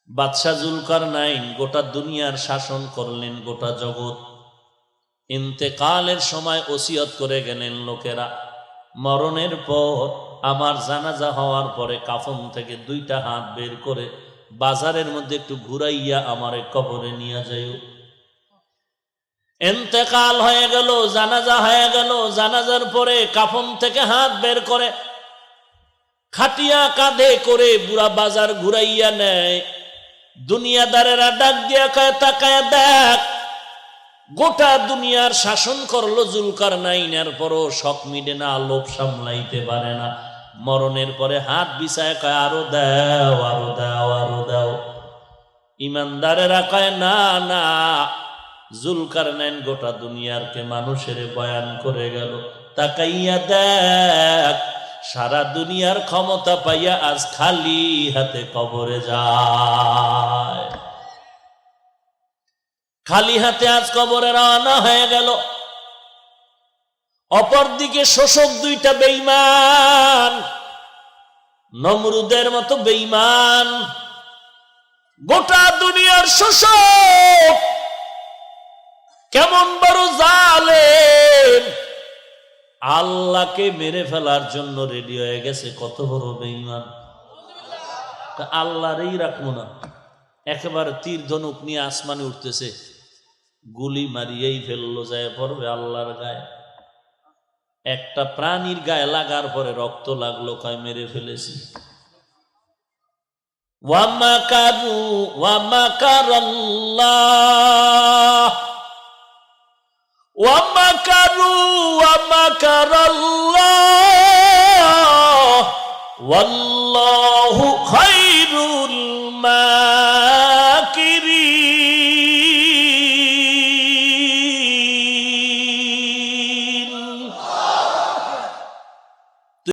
বাদশাহ জুলকারনাইন গোটা দুনিয়ার শাসন করলেন, গোটা জগৎ। ইন্তেকালের সময় ওসিয়ত করে গেলেন লোকেরা, মরণের পর আমার জানাজা হওয়ার পরে কাফন থেকে 2টা হাত বের করে বাজারের মধ্যে একটু ঘুরাইয়া আমারে কবরে নিয়ে যাইও। ইন্তেকাল হয়ে গেল, জানাজা হয়ে গেল, জানাজার পরে কাফন থেকে হাত বের করে খাটিয়া কাঁধে করে বুড়া বাজার ঘুরাইয়া নেয়। দুনিয়াদারেরা ডাক দিয়া কয়, তাকায় দেখ, গোটা দুনিয়ার শাসন করলো জুলকারনাইনের, পরও শখ মিটে না, লোভ সামলাইতে পারে না। মরণের পরে হাত বিছায় কয়, আরো দাও, আরো দাও, আরো দাও। ইমানদারেরা কয়, না না, জুলকারনাইন গোটা দুনিয়ারকে মানুষের বয়ান করে গেল। তাকাইয়া দেখ, সারা দুনিয়ার ক্ষমতা পাইয়া আজ খালি হাতে কবরে যায়। খালি হাতে আজ কবরে রওনা হয়ে গেল। অপরদিকে শোষক 2টা বেঈমান, নমরুদের মতো বেঈমান, গোটা দুনিয়ার শোষক, কেমন বড় জালেম, আল্লাহকে মেরে ফেলার জন্য রেডি হয়ে গেছে। কত বড় বেঈমান! আল্লাহরই রাখবো না, একেবারে তীর ধনুক নিয়ে আসমানে উঠতেছে, গুলি মারিয়েই ফেললো, যায় পড়বে আল্লাহর গায়ে। একটা প্রাণীর গায়ে লাগার পরে রক্ত লাগলো, কয় মেরে ফেলেছি। ওয়ামাকারু ওয়ামাকারাল্লাহ ওয়ামাকারু ওয়ামাকারাল্লাহ ওয়াল্লাহু খায়রুল মা